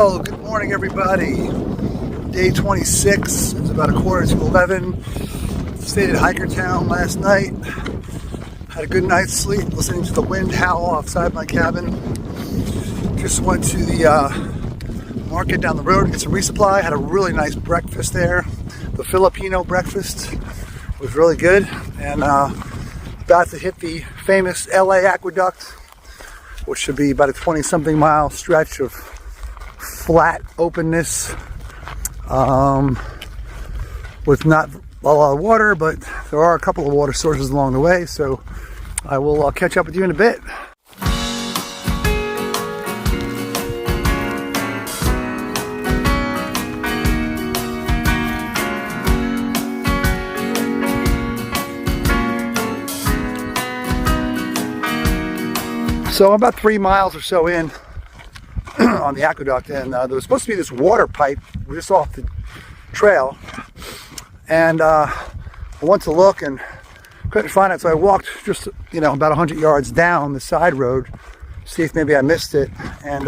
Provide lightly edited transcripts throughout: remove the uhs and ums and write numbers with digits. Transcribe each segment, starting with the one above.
Oh, good morning, everybody. Day 26. It's about 11:15. Stayed at Hikertown last night. Had a good night's sleep, listening to the wind howl outside my cabin. Just went to the market down the road to get some resupply. Had a really nice breakfast there. The Filipino breakfast was really good. And about to hit the famous LA aqueduct, which should be about a 20-something mile stretch of flat openness with not a lot of water, but there are a couple of water sources along the way, so I will catch up with you in a bit. So I'm about 3 miles or so in on the aqueduct, and there was supposed to be this water pipe just off the trail, and I went to look and couldn't find it, so I walked just about 100 yards down the side road to see if maybe I missed it. And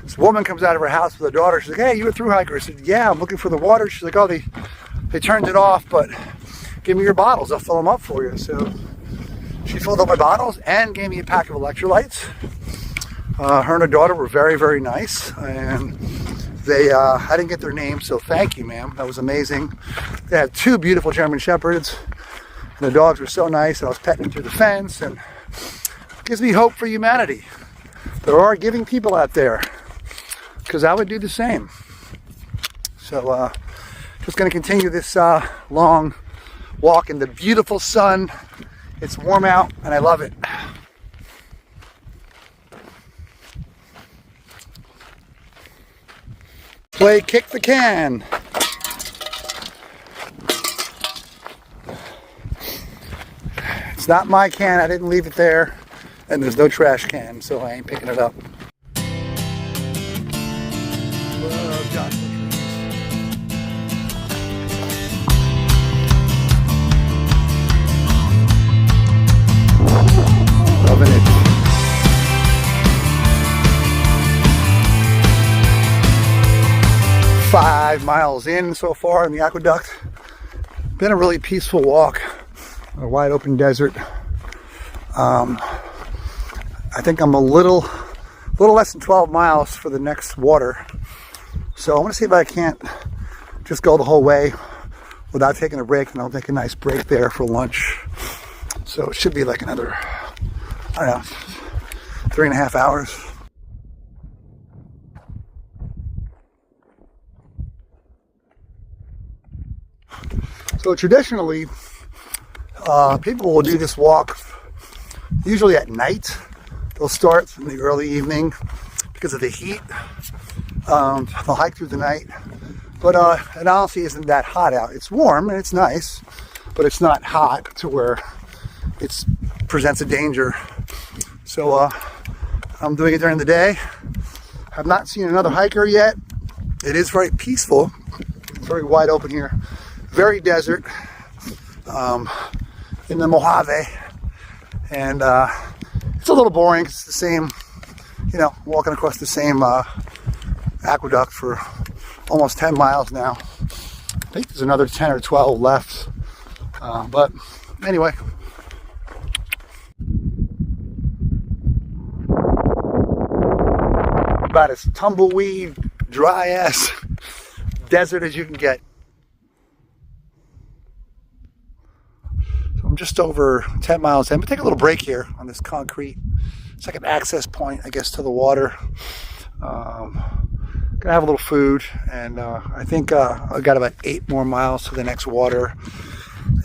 this woman comes out of her house with her daughter. She's like, "Hey, you a through hiker?" I said, "Yeah, I'm looking for the water." She's like, "Oh, they turned it off, but give me your bottles, I'll fill them up for you." So she filled up my bottles and gave me a pack of electrolytes. Her and her daughter were very, very nice, and they I didn't get their names, so thank you, ma'am. That was amazing. They had 2 beautiful German Shepherds, and the dogs were so nice. And I was petting them through the fence, and it gives me hope for humanity. There are giving people out there, because I would do the same. So just going to continue this long walk in the beautiful sun. It's warm out, and I love it. Play kick the can. It's not my can, I didn't leave it there, and there's no trash can, so I ain't picking it up. Love Joshua trees. Loving it. 5 miles in so far in the aqueduct. Been a really peaceful walk on a wide open desert. I think I'm a little less than 12 miles for the next water. So I want to see if I can't just go the whole way without taking a break, and I'll take a nice break there for lunch. So it should be like another, I don't know, 3.5 hours. So traditionally, people will do this walk usually at night. They'll start in the early evening because of the heat. They'll hike through the night. But it honestly isn't that hot out. It's warm and it's nice, but it's not hot to where it presents a danger. So I'm doing it during the day. I've not seen another hiker yet. It is very peaceful. It's very wide open here. Very desert, in the Mojave, and it's a little boring. It's the same, walking across the same aqueduct for almost 10 miles now. I think there's another 10 or 12 left, but anyway. About as tumbleweed, dry ass desert as you can get. I'm just over 10 miles in. I'm gonna take a little break here on this concrete. It's like an access point, I guess, to the water. Gonna have a little food, and I think I got about 8 more miles to the next water,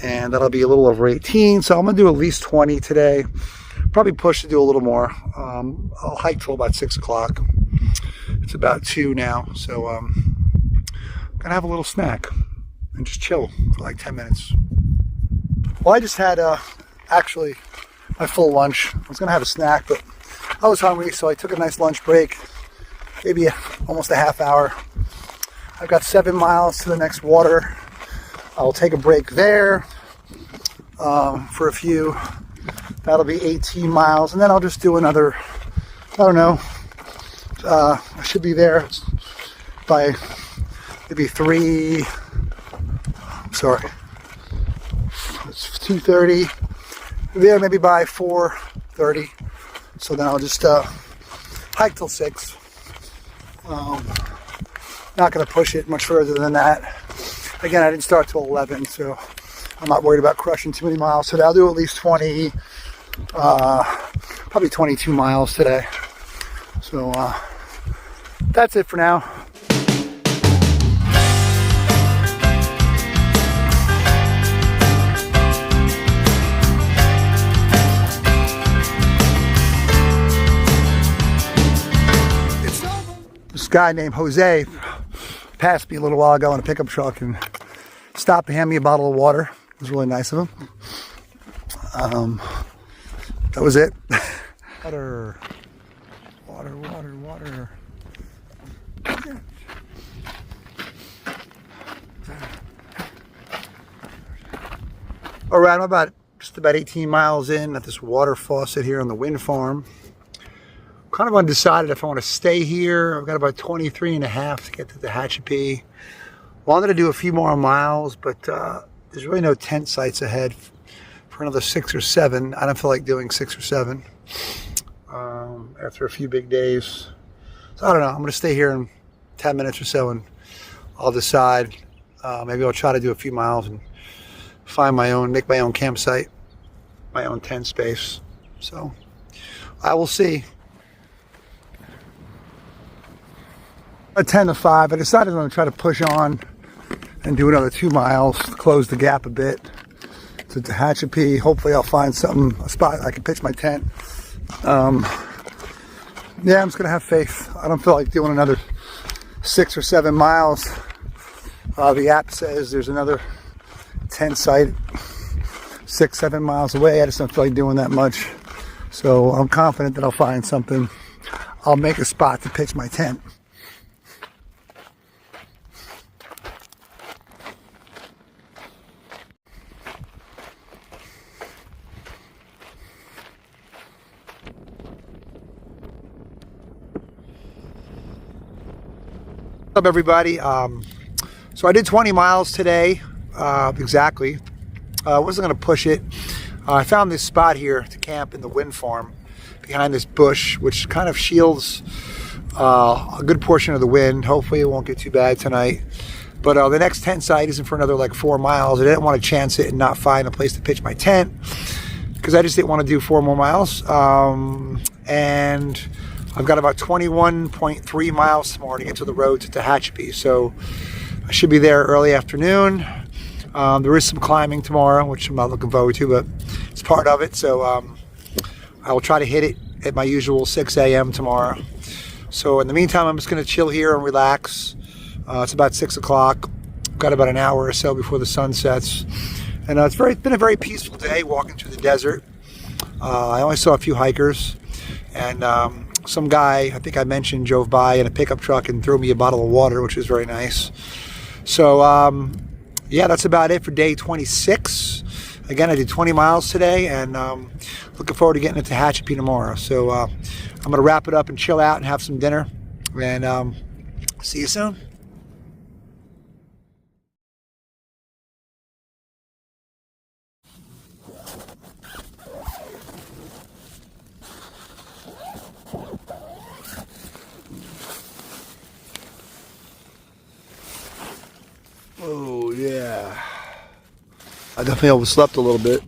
and that'll be a little over 18. So I'm gonna do at least 20 today. Probably push to do a little more. I'll hike till about 6 o'clock. It's about 2 now, so gonna have a little snack and just chill for like 10 minutes. Well, I just had actually my full lunch. I was going to have a snack, but I was hungry, so I took a nice lunch break, maybe almost a half hour. I've got 7 miles to the next water. I'll take a break there for a few. That'll be 18 miles, and then I'll just do another, I don't know, I should be there by maybe 3. Sorry, it's 2:30. There maybe by 4:30. So then I'll just hike till 6. Not going to push it much further than that. Again, I didn't start till 11, so I'm not worried about crushing too many miles today. I'll do at least 20, probably 22 miles today. So that's it for now. This guy named Jose passed me a little while ago in a pickup truck and stopped to hand me a bottle of water. It was really nice of him. That was it. Water. All right, I'm just about 18 miles in at this water faucet here on the wind farm. Kind of undecided if I want to stay here. I've got about 23 and a half to get to the Tehachapi. Wanted to do a few more miles, but there's really no tent sites ahead for another 6 or 7. I don't feel like doing 6 or 7 after a few big days. So I don't know. I'm going to stay here in 10 minutes or so, and I'll decide. Maybe I'll try to do a few miles and make my own campsite, my own tent space. So I will see. At 10 to 5, I decided I'm going to try to push on and do another 2 miles, close the gap a bit to Tehachapi. Hopefully I'll find a spot I can pitch my tent. Yeah, I'm just going to have faith. I don't feel like doing another 6 or 7 miles. The app says there's another tent site 6, 7 miles away. I just don't feel like doing that much. So I'm confident that I'll find something. I'll make a spot to pitch my tent. What's up, everybody? So I did 20 miles today, exactly. I wasn't going to push it. I found this spot here to camp in the wind farm behind this bush, which kind of shields a good portion of the wind. Hopefully it won't get too bad tonight. But the next tent site isn't for another like 4 miles. I didn't want to chance it and not find a place to pitch my tent because I just didn't want to do 4 more miles. And I've got about 21.3 miles tomorrow to get to the road to Tehachapi. So I should be there early afternoon. There is some climbing tomorrow, which I'm not looking forward to, but it's part of it. So I will try to hit it at my usual 6 a.m. tomorrow. So in the meantime, I'm just going to chill here and relax. It's about 6 o'clock. Got about an hour or so before the sun sets. And it's been a very peaceful day walking through the desert. I only saw a few hikers. And some guy, I think I mentioned, drove by in a pickup truck and threw me a bottle of water, which was very nice. So yeah, that's about it for day 26. Again, I did 20 miles today, and looking forward to getting to Tehachapi tomorrow. So I'm going to wrap it up and chill out and have some dinner, and see you soon. Oh yeah, I definitely overslept a little bit.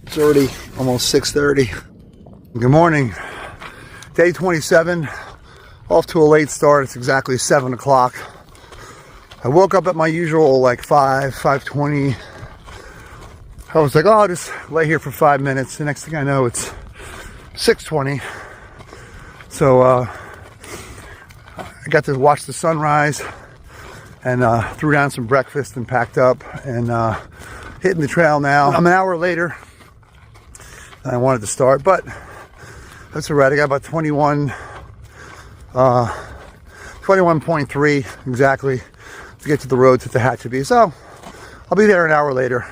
It's already almost 6:30. Good morning. Day 27, off to a late start. It's exactly 7 o'clock. I woke up at my usual like 5:20. I was like, oh, I'll just lay here for 5 minutes. The next thing I know, it's 6:20. So I got to watch the sunrise and threw down some breakfast and packed up and hitting the trail now. I'm an hour later than I wanted to start, but that's all right. I got about 21.3 exactly to get to the road to Tehachapi. So I'll be there an hour later.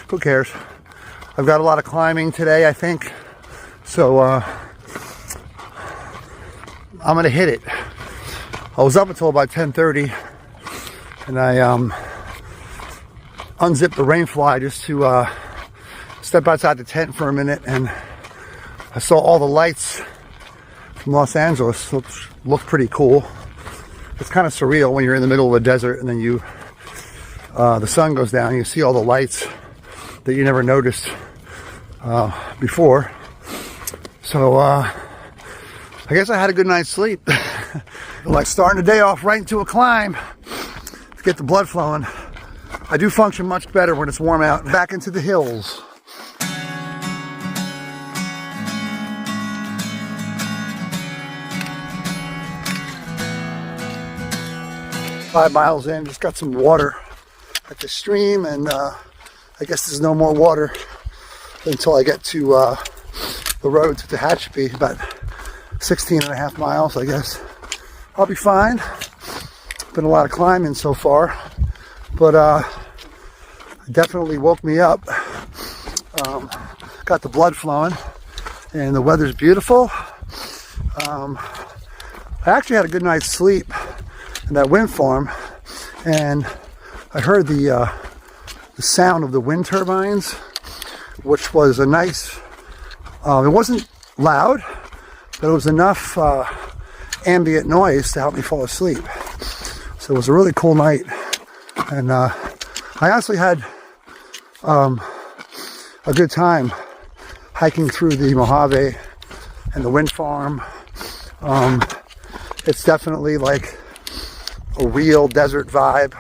Who cares? I've got a lot of climbing today, I think. So I'm gonna hit it. I was up until about 10:30, and I unzipped the rain fly just to step outside the tent for a minute, and I saw all the lights from Los Angeles. Looked pretty cool. It's kind of surreal when you're in the middle of a desert and then the sun goes down and you see all the lights that you never noticed before. So I guess I had a good night's sleep. Like starting the day off right into a climb to get the blood flowing. I do function much better when it's warm out. Back into the hills. Five miles in, just got some water at the stream, and I guess there's no more water until I get to the road to Tehachapi, about 16 and a half miles, I guess. I'll be fine. Been a lot of climbing so far, but it definitely woke me up. Got the blood flowing, and the weather's beautiful. I actually had a good night's sleep in that wind farm, and I heard the sound of the wind turbines, which was a nice, it wasn't loud, but it was enough ambient noise to help me fall asleep. So it was a really cool night, and I honestly had a good time hiking through the Mojave and the wind farm. It's definitely like a real desert vibe.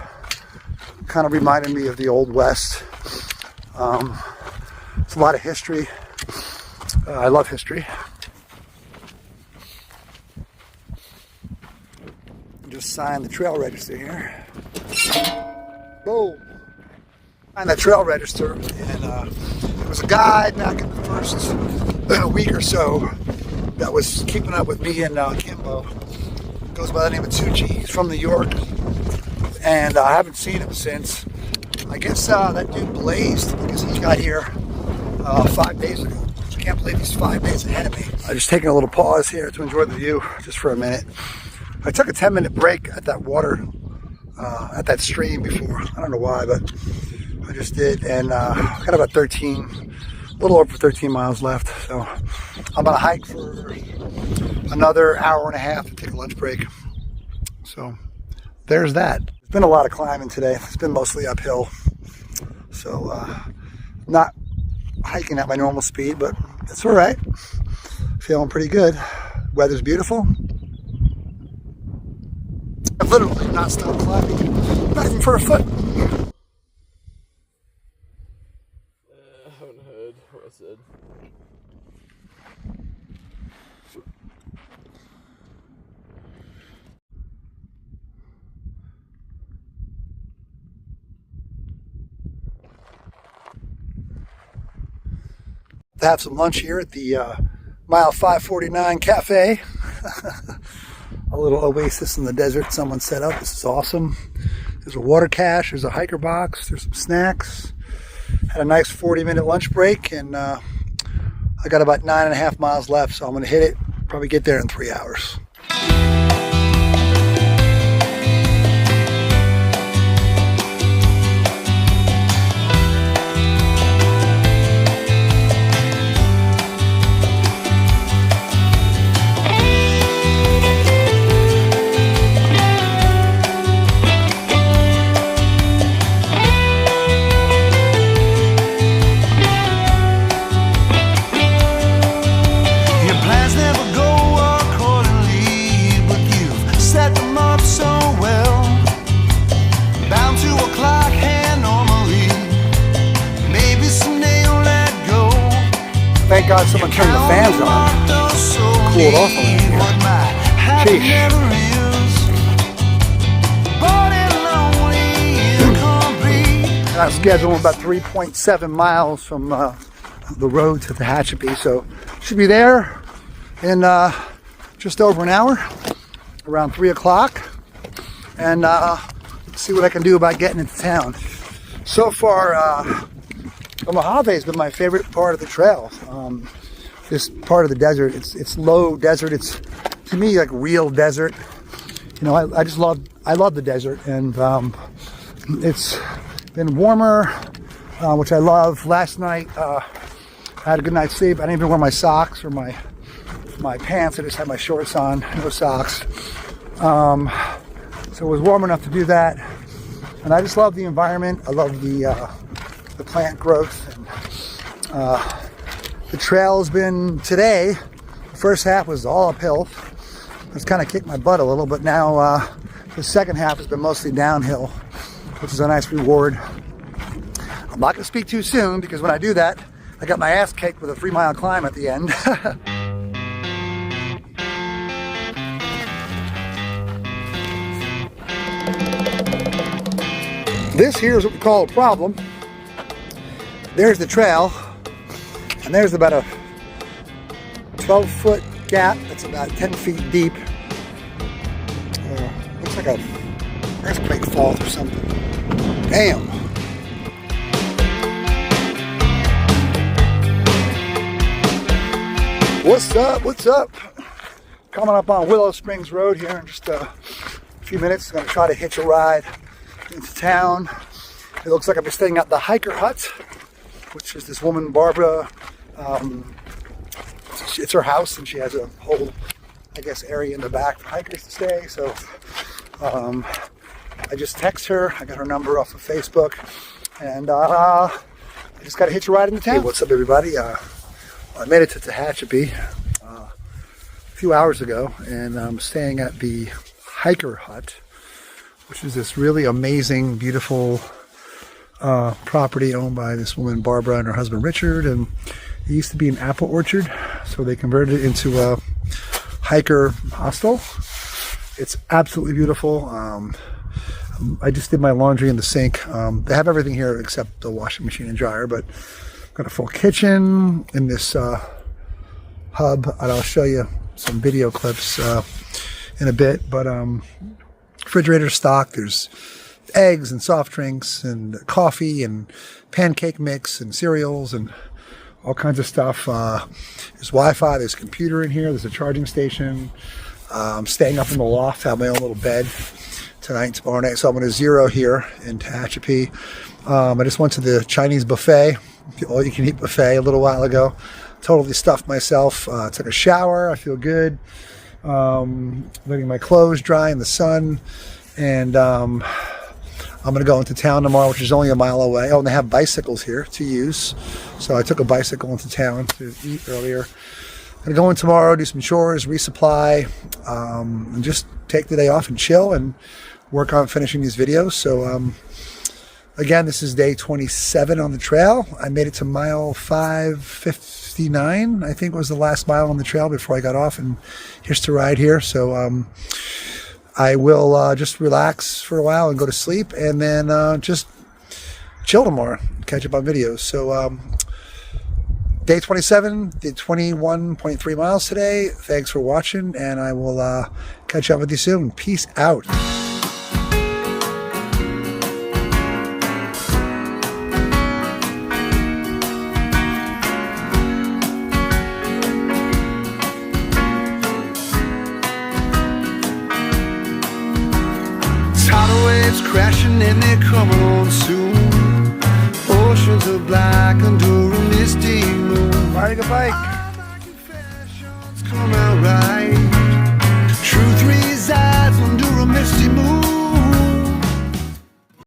Kind of reminded me of the Old West. It's a lot of history. I love history. Just signed the trail register here. Whoa! Signed that trail register, and there was a guy back in the first week or so that was keeping up with me and Kimbo. Goes by the name of 2G. He's from New York, and I haven't seen him since. I guess that dude blazed because he got here 5 days ago. I can't believe he's 5 days ahead of me. I'm just taking a little pause here to enjoy the view just for a minute. I took a 10-minute break at that water, at that stream before. I don't know why, but I just did, and got about a little over 13 miles left. So I'm gonna hike for another hour and a half to take a lunch break. So there's that. It's been a lot of climbing today. It's been mostly uphill. So not hiking at my normal speed, but it's all right. Feeling pretty good. Weather's beautiful. I've literally not stopped climbing, not even for a foot. I haven't heard what I said. To have some lunch here at the Mile 549 Cafe. A little oasis in the desert someone set up. This is awesome. There's a water cache, there's a hiker box, there's some snacks. Had a nice 40-minute lunch break, and I got about 9.5 miles left, so I'm gonna hit it, probably get there in 3 hours. Thank God someone turned the fans on. Cooled off a little here. Sheesh. I'm scheduling about 3.7 miles from the road to Tehachapi, so should be there in just over an hour, around 3 o'clock, and see what I can do about getting into town. So far, the Mojave has been my favorite part of the trail. This part of the desert, it's low desert. It's, to me, like real desert. you know, I love the desert, and it's been warmer, which I love. Last night I had a good night's sleep. I didn't even wear my socks or my pants. I just had my shorts on, no socks. So it was warm enough to do that, and I just love the environment. I love the plant growth. And, the trail has been today. The first half was all uphill. It's kind of kicked my butt a little, but now the second half has been mostly downhill, which is a nice reward. I'm not going to speak too soon, because when I do that, I got my ass kicked with a 3-mile climb at the end. This here is what we call a problem. There's the trail, and there's about a 12-foot gap that's about 10 feet deep. Looks like a earthquake fault or something. Damn. What's up? What's up? Coming up on Willow Springs Road here in just a few minutes. I'm going to try to hitch a ride into town. It looks like I'll be staying at the Hiker Hut, which is this woman, Barbara. It's her house, and she has a whole, I guess, area in the back for hikers to stay. So I just text her. I got her number off of Facebook, and I just got to hitch a ride into town. Hey, what's up, everybody? I made it to Tehachapi a few hours ago, and I'm staying at the Hiker Hut, which is this really amazing, beautiful property owned by this woman, Barbara, and her husband, Richard. And it used to be an apple orchard, so they converted it into a hiker hostel. It's absolutely beautiful. I just did my laundry in the sink. They have everything here except the washing machine and dryer, but got a full kitchen in this hub, and I'll show you some video clips in a bit. But refrigerator stocked. There's eggs and soft drinks and coffee and pancake mix and cereals and all kinds of stuff. There's Wi-Fi. There's a computer in here. There's a charging station. I'm staying up in the loft. I have my own little bed tonight and tomorrow night. So I'm going to zero here in Tehachapi. I just went to the Chinese buffet, the all-you-can-eat buffet, a little while ago. Totally stuffed myself. Took a shower. I feel good. Letting my clothes dry in the sun. And I'm going to go into town tomorrow, which is only a mile away. Oh, and they have bicycles here to use. So I took a bicycle into town to eat earlier. I'm going to go in tomorrow, do some chores, resupply, and just take the day off and chill and work on finishing these videos. So, again, this is day 27 on the trail. I made it to mile 559, I think was the last mile on the trail before I got off, and here's to ride here. So I will just relax for a while and go to sleep, and then just chill tomorrow, catch up on videos. So day 27, did 21.3 miles today. Thanks for watching, and I will catch up with you soon. Peace out. Crashing and they're coming on soon. Oceans are black under a misty moon. Riding a bike.